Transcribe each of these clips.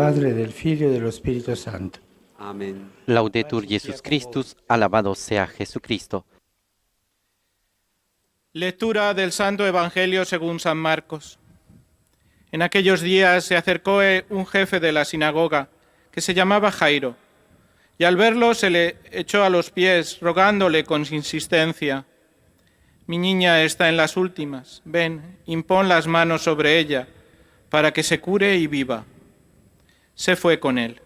Padre, del Figlio e dello Spirito Santo. Amén. Laudetur Jesus Christus, alabado sea Jesucristo. Lectura del Santo Evangelio según San Marcos. En aquellos días se acercó un jefe de la sinagoga, que se llamaba Jairo, y al verlo se le echó a los pies, rogándole con insistencia: «Mi niña está en las últimas, ven, impón las manos sobre ella, para que se cure y viva». Se fue con él.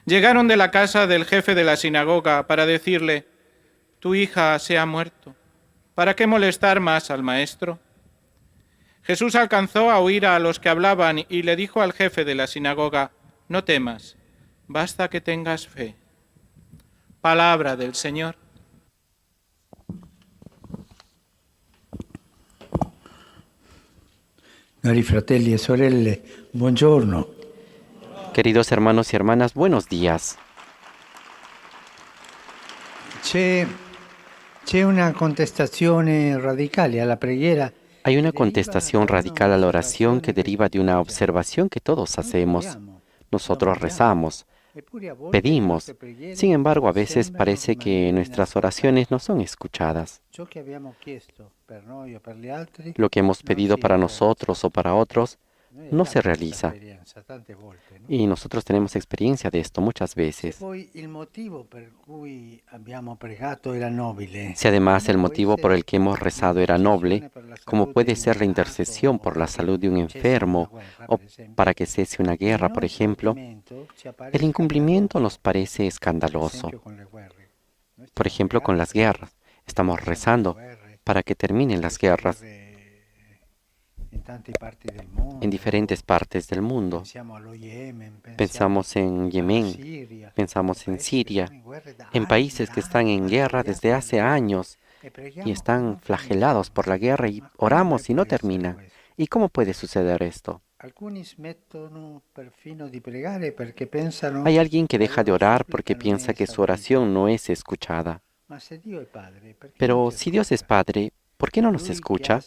Llegaron de la casa del jefe de la sinagoga para decirle: «Tu hija se ha muerto. ¿Para qué molestar más al maestro?». Jesús alcanzó a oír a los que hablaban y le dijo al jefe de la sinagoga: «No temas, basta que tengas fe». Palabra del Señor. Cari fratelli e sorelle, buongiorno. Queridos hermanos y hermanas, buenos días. C'è una contestazione radicale alla preghiera. Hay una contestación radical a la oración que deriva de una observación que todos hacemos. Nosotros rezamos, pedimos. Sin embargo, a veces parece que nuestras oraciones no son escuchadas. Lo que hemos pedido para nosotros o para otros no se realiza. Y nosotros tenemos experiencia de esto muchas veces. Si además el motivo por el que hemos rezado era noble, como puede ser la intercesión por la salud de un enfermo o para que cese una guerra, por ejemplo, el incumplimiento nos parece escandaloso. Por ejemplo, con las guerras. Estamos rezando para que terminen las guerras en diferentes partes del mundo. Pensamos en Yemen, pensamos en Siria, en países que están en guerra desde hace años y están flagelados por la guerra y oramos y no terminan. ¿Y cómo puede suceder esto? Hay alguien que deja de orar porque piensa que su oración no es escuchada. Pero si Dios es Padre, ¿por qué no nos escucha?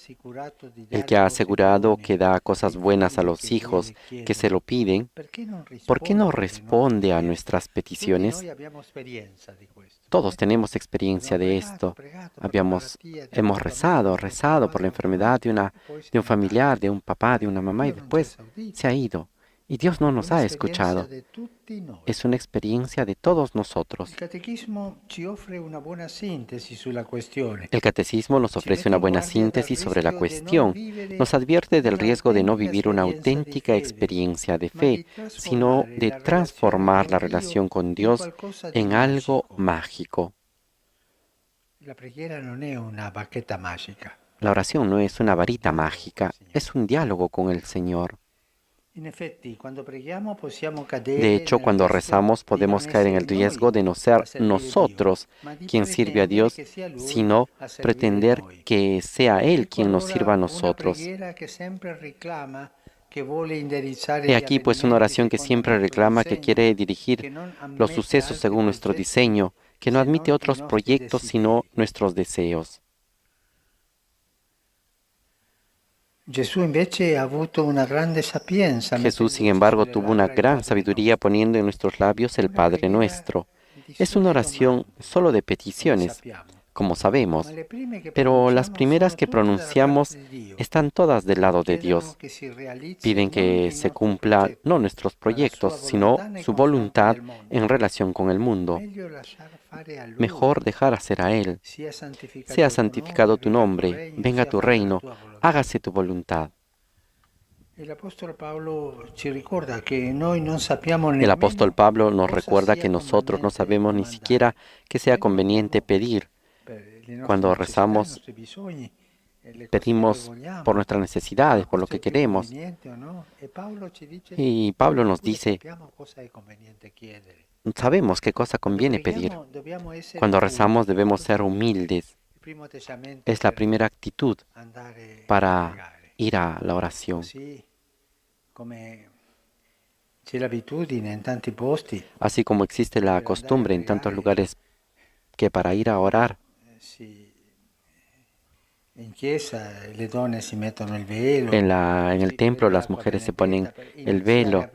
El que ha asegurado que da cosas buenas a los hijos que se lo piden, ¿por qué no responde a nuestras peticiones? Todos tenemos experiencia de esto. Hemos rezado por la enfermedad de un familiar, de un papá, de una mamá, y después se ha ido. Y Dios no nos ha escuchado. Es una experiencia de todos nosotros. El catecismo nos ofrece una buena síntesis sobre la cuestión. Nos advierte del riesgo de no vivir una auténtica experiencia de fe, sino de transformar la relación con Dios en algo mágico. La oración no es una varita mágica, es un diálogo con el Señor. De hecho, cuando rezamos podemos caer en el riesgo de no ser nosotros quien sirve a Dios, sino pretender que sea Él quien nos sirva a nosotros. He aquí pues una oración que siempre reclama, que quiere dirigir los sucesos según nuestro diseño, que no admite otros proyectos sino nuestros deseos. Jesús, sin embargo, tuvo una gran sabiduría poniendo en nuestros labios el Padre Nuestro. Es una oración solo de peticiones, como sabemos, pero las primeras que pronunciamos están todas del lado de Dios. Piden que se cumplan no nuestros proyectos, sino su voluntad en relación con el mundo. Mejor dejar hacer a Él. Sea santificado tu nombre, venga tu reino, hágase tu voluntad. El apóstol Pablo nos recuerda que nosotros no sabemos ni siquiera que sea conveniente pedir. Cuando rezamos, pedimos por nuestras necesidades, por lo que queremos. Y Pablo nos dice, sabemos qué cosa conviene pedir. Cuando rezamos debemos ser humildes. Es la primera actitud para ir a la oración. Así como existe la costumbre en tantos lugares que para ir a orar En el templo las mujeres se ponen el velo,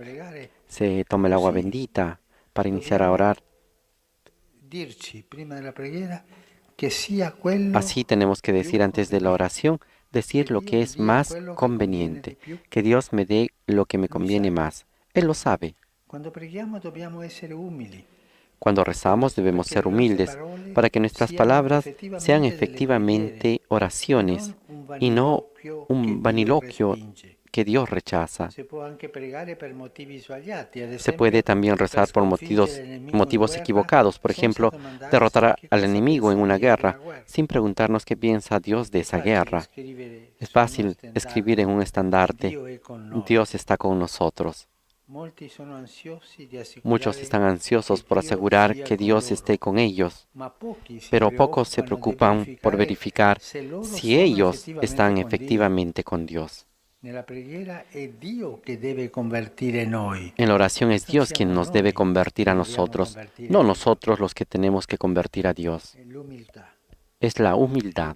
se toma el agua bendita para iniciar a orar. Así tenemos que decir antes de la oración, decir lo que es más conveniente, que Dios me dé lo que me conviene más. Él lo sabe. Cuando rezamos debemos ser humildes para que nuestras palabras sean efectivamente oraciones y no un vaniloquio que Dios rechaza. Se puede también rezar por motivos equivocados, por ejemplo, derrotar al enemigo en una guerra, sin preguntarnos qué piensa Dios de esa guerra. Es fácil escribir en un estandarte, Dios está con nosotros. Muchos están ansiosos por asegurar que Dios esté con ellos, pero pocos se preocupan por verificar si ellos están efectivamente con Dios. En la oración es Dios quien nos debe convertir a nosotros, no nosotros los que tenemos que convertir a Dios. Es la humildad.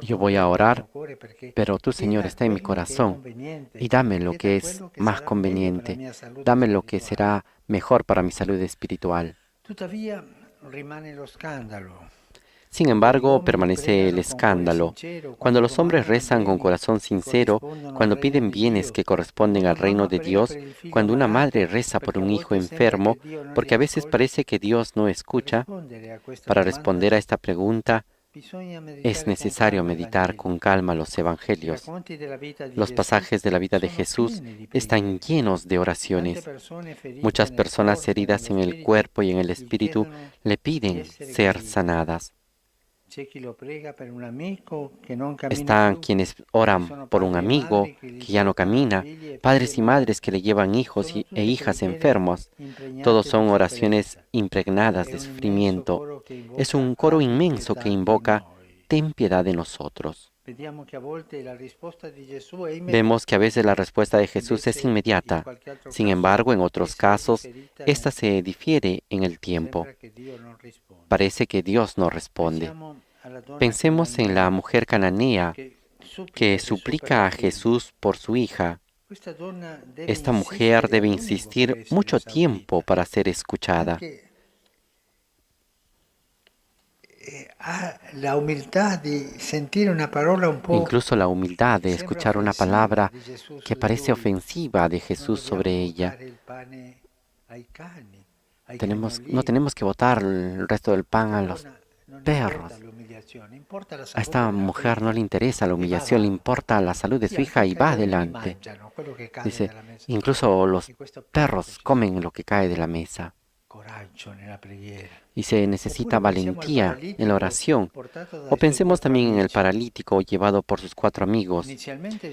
Yo voy a orar, pero tú, Señor, está en mi corazón y dame lo que es más conveniente, dame lo que será mejor para mi salud espiritual. Sin embargo, permanece el escándalo. Cuando los hombres rezan con corazón sincero, cuando piden bienes que corresponden al reino de Dios, cuando una madre reza por un hijo enfermo, porque a veces parece que Dios no escucha, para responder a esta pregunta, es necesario meditar con calma los evangelios. Los pasajes de la vida de Jesús están llenos de oraciones. Muchas personas heridas en el cuerpo y en el espíritu le piden ser sanadas. Están quienes oran por un amigo que ya no camina, padres y madres que le llevan hijos e hijas enfermos. Todos son oraciones impregnadas de sufrimiento. Es un coro inmenso que invoca, ten piedad de nosotros. Vemos que a veces la respuesta de Jesús es inmediata. Sin embargo, en otros casos, esta se difiere en el tiempo. Parece que Dios no responde. Pensemos en la mujer cananea que suplica a Jesús por su hija. Esta mujer debe insistir mucho tiempo para ser escuchada. Incluso la humildad de escuchar una palabra que parece ofensiva de Jesús sobre ella. No tenemos que botar el resto del pan a los perros. A esta mujer no le interesa la humillación, le importa la salud de su hija y va adelante. Dice, incluso los perros comen lo que cae de la mesa. Y se necesita valentía en la oración. O pensemos también en el paralítico llevado por sus 4 amigos.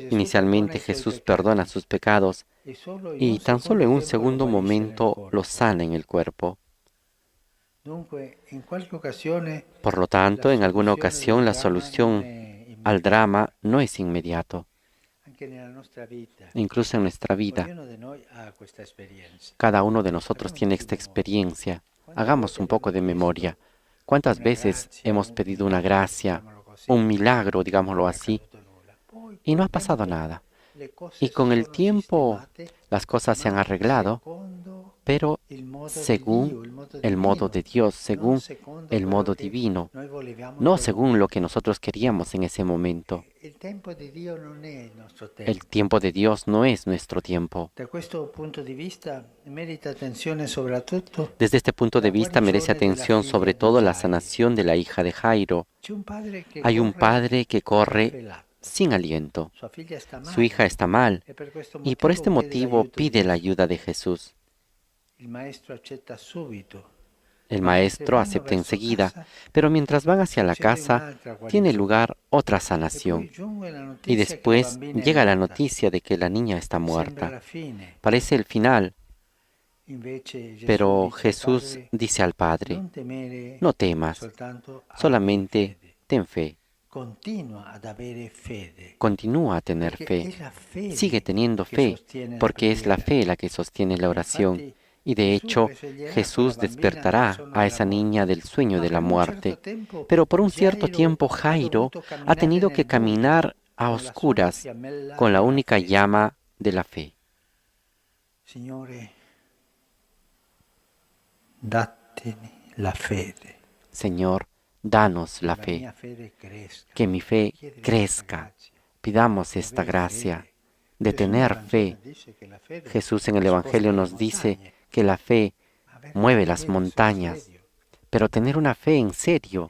Inicialmente Jesús perdona sus pecados y tan solo en un segundo momento los sana en el cuerpo. Por lo tanto, en alguna ocasión la solución al drama no es inmediato. Incluso en nuestra vida, cada uno de nosotros tiene esta experiencia. Hagamos un poco de memoria. ¿Cuántas veces hemos pedido una gracia, un milagro, digámoslo así, y no ha pasado nada? Y con el tiempo las cosas se han arreglado, pero según el modo de Dios, según el modo divino, no según lo que nosotros queríamos en ese momento. El tiempo de Dios no es nuestro tiempo. Desde este punto de vista merece atención sobre todo la sanación de la hija de Jairo. Hay un padre que corre sin aliento. Su hija está mal y por este motivo pide la ayuda de Jesús. El maestro acepta enseguida, pero mientras van hacia la casa, tiene lugar otra sanación. Y después llega la noticia de que la niña está muerta. Parece el final, pero Jesús dice al Padre, no temas, solamente ten fe. Continúa a tener fe. Sigue teniendo fe, porque es la fe la que sostiene la oración. Y de hecho, Jesús despertará a esa niña del sueño de la muerte. Pero por un cierto tiempo Jairo ha tenido que caminar a oscuras con la única llama de la fe. Signore, datemi la fede. Señor, danos la fe, que mi fe crezca. Pidamos esta gracia de tener fe. Jesús en el Evangelio nos dice que la fe mueve las montañas, pero tener una fe en serio.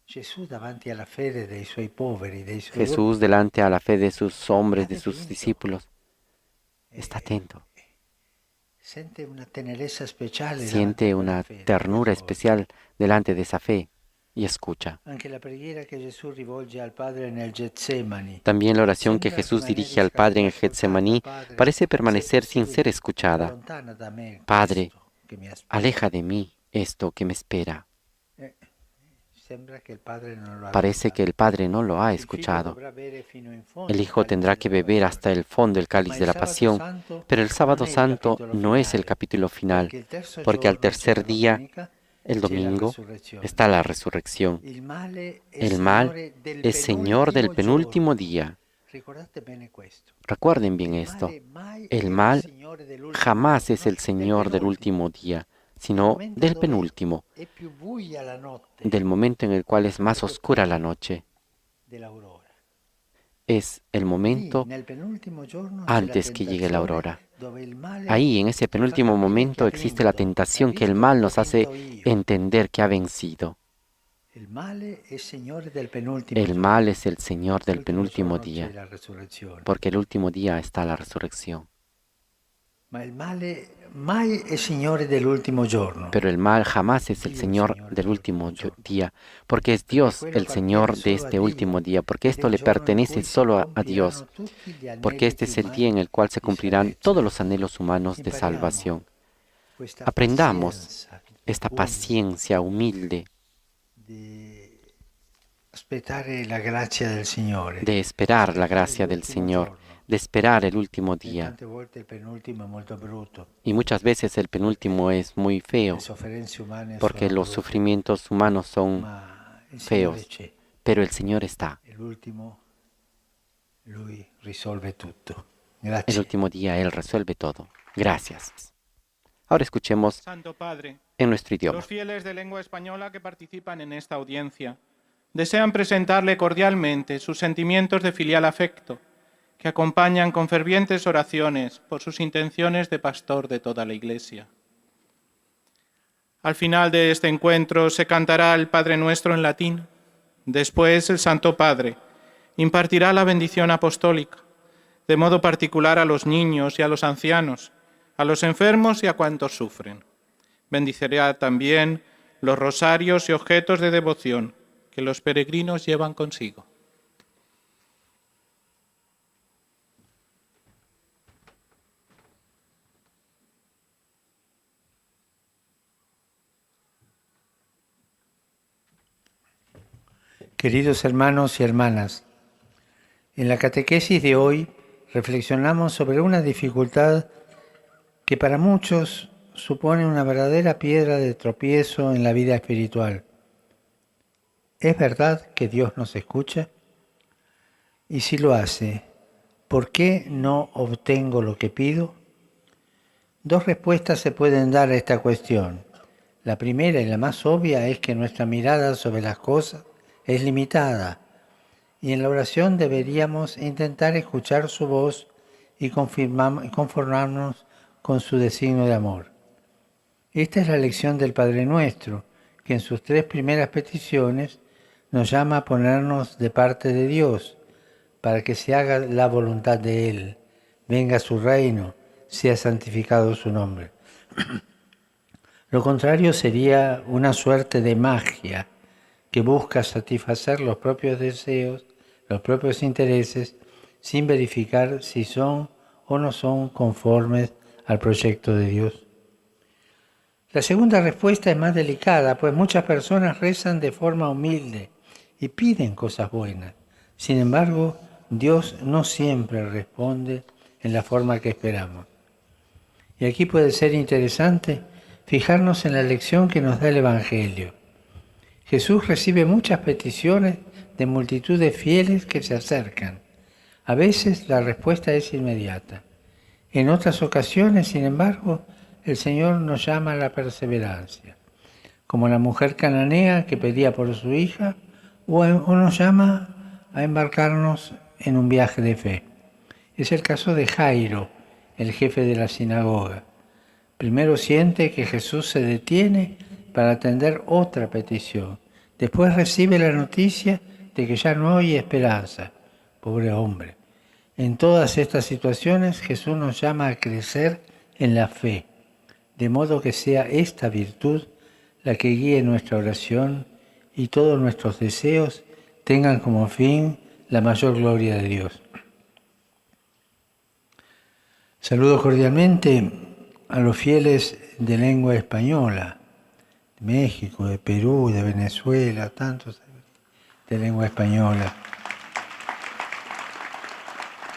Jesús delante a la fe de sus hombres, de sus discípulos, está atento. Siente una ternura especial delante de esa fe y escucha. También la oración que Jesús dirige al Padre en el Getsemaní parece permanecer sin ser escuchada. Padre, aleja de mí esto que me espera. Parece que el Padre no lo ha escuchado. El Hijo tendrá que beber hasta el fondo el cáliz de la pasión, pero el sábado santo no es el capítulo final, porque al tercer día, el domingo, está la resurrección. El mal es Señor del penúltimo día. Recuerden bien esto. El mal jamás es el Señor del último día, sino del penúltimo, del momento en el cual es más oscura la noche. Es el momento antes que llegue la aurora. Ahí, en ese penúltimo momento, existe la tentación que el mal nos hace entender que ha vencido. El mal es el Señor del penúltimo día, porque el último día está la resurrección. Pero el mal jamás es el Señor del último día, porque es Dios el Señor de este último día, porque esto le pertenece solo a Dios, porque este es el día en el cual se cumplirán todos los anhelos humanos de salvación. Aprendamos esta paciencia humilde de esperar la gracia del Señor, de esperar el último día. Y muchas veces el penúltimo es muy feo, porque los sufrimientos humanos son feos, pero el Señor está. El último día Él resuelve todo. Gracias. Ahora escuchemos Santo Padre, en nuestro idioma. Los fieles de lengua española que participan en esta audiencia desean presentarle cordialmente sus sentimientos de filial afecto, que acompañan con fervientes oraciones por sus intenciones de pastor de toda la Iglesia. Al final de este encuentro se cantará el Padre Nuestro en latín. Después el Santo Padre impartirá la bendición apostólica, de modo particular a los niños y a los ancianos, a los enfermos y a cuantos sufren. Bendicirá también los rosarios y objetos de devoción que los peregrinos llevan consigo. Queridos hermanos y hermanas, en la catequesis de hoy reflexionamos sobre una dificultad que para muchos supone una verdadera piedra de tropiezo en la vida espiritual. ¿Es verdad que Dios nos escucha? Y si lo hace, ¿por qué no obtengo lo que pido? Dos respuestas se pueden dar a esta cuestión. La primera y la más obvia es que nuestra mirada sobre las cosas es limitada y en la oración deberíamos intentar escuchar su voz y conformarnos con su designio de amor. Esta es la lección del Padre Nuestro, que en sus 3 primeras peticiones nos llama a ponernos de parte de Dios, para que se haga la voluntad de Él, venga su reino, sea santificado su nombre. Lo contrario sería una suerte de magia que busca satisfacer los propios deseos, los propios intereses, sin verificar si son o no son conformes al proyecto de Dios. La segunda respuesta es más delicada, pues muchas personas rezan de forma humilde y piden cosas buenas. Sin embargo, Dios no siempre responde en la forma que esperamos. Y aquí puede ser interesante fijarnos en la lección que nos da el Evangelio. Jesús recibe muchas peticiones de multitud de fieles que se acercan. A veces la respuesta es inmediata. En otras ocasiones, sin embargo, el Señor nos llama a la perseverancia, como la mujer cananea que pedía por su hija, o nos llama a embarcarnos en un viaje de fe. Es el caso de Jairo, el jefe de la sinagoga. Primero siente que Jesús se detiene para atender otra petición. Después recibe la noticia de que ya no hay esperanza. Pobre hombre. En todas estas situaciones Jesús nos llama a crecer en la fe, de modo que sea esta virtud la que guíe nuestra oración y todos nuestros deseos tengan como fin la mayor gloria de Dios. Saludo cordialmente a los fieles de lengua española, de México, de Perú, de Venezuela, tantos de lengua española.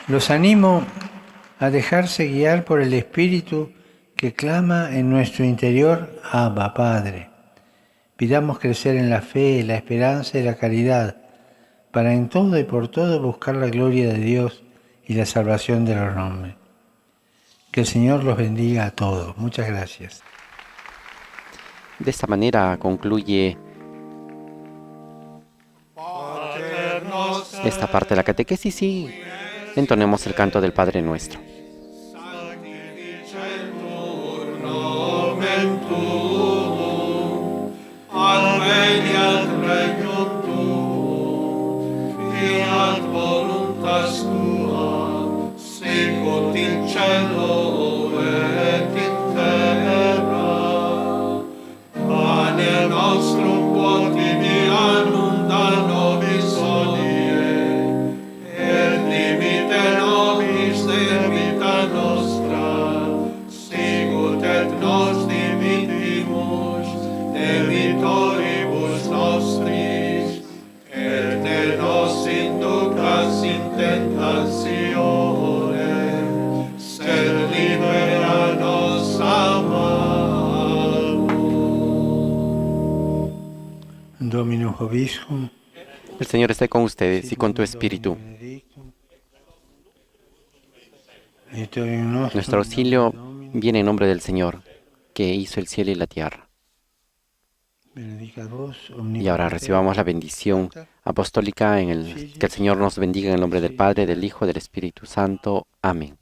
Los animo a dejarse guiar por el Espíritu que clama en nuestro interior, Abba, Padre. Pidamos crecer en la fe, la esperanza y la caridad, para en todo y por todo buscar la gloria de Dios y la salvación de los hombres. Que el Señor los bendiga a todos. Muchas gracias. De esta manera concluye esta parte de la catequesis y entonemos el canto del Padre Nuestro. Dominus Vobiscum. El Señor esté con ustedes y con tu espíritu. Nuestro auxilio viene en nombre del Señor, que hizo el cielo y la tierra. Y ahora recibamos la bendición apostólica que el Señor nos bendiga en el nombre del Padre, del Hijo y del Espíritu Santo. Amén.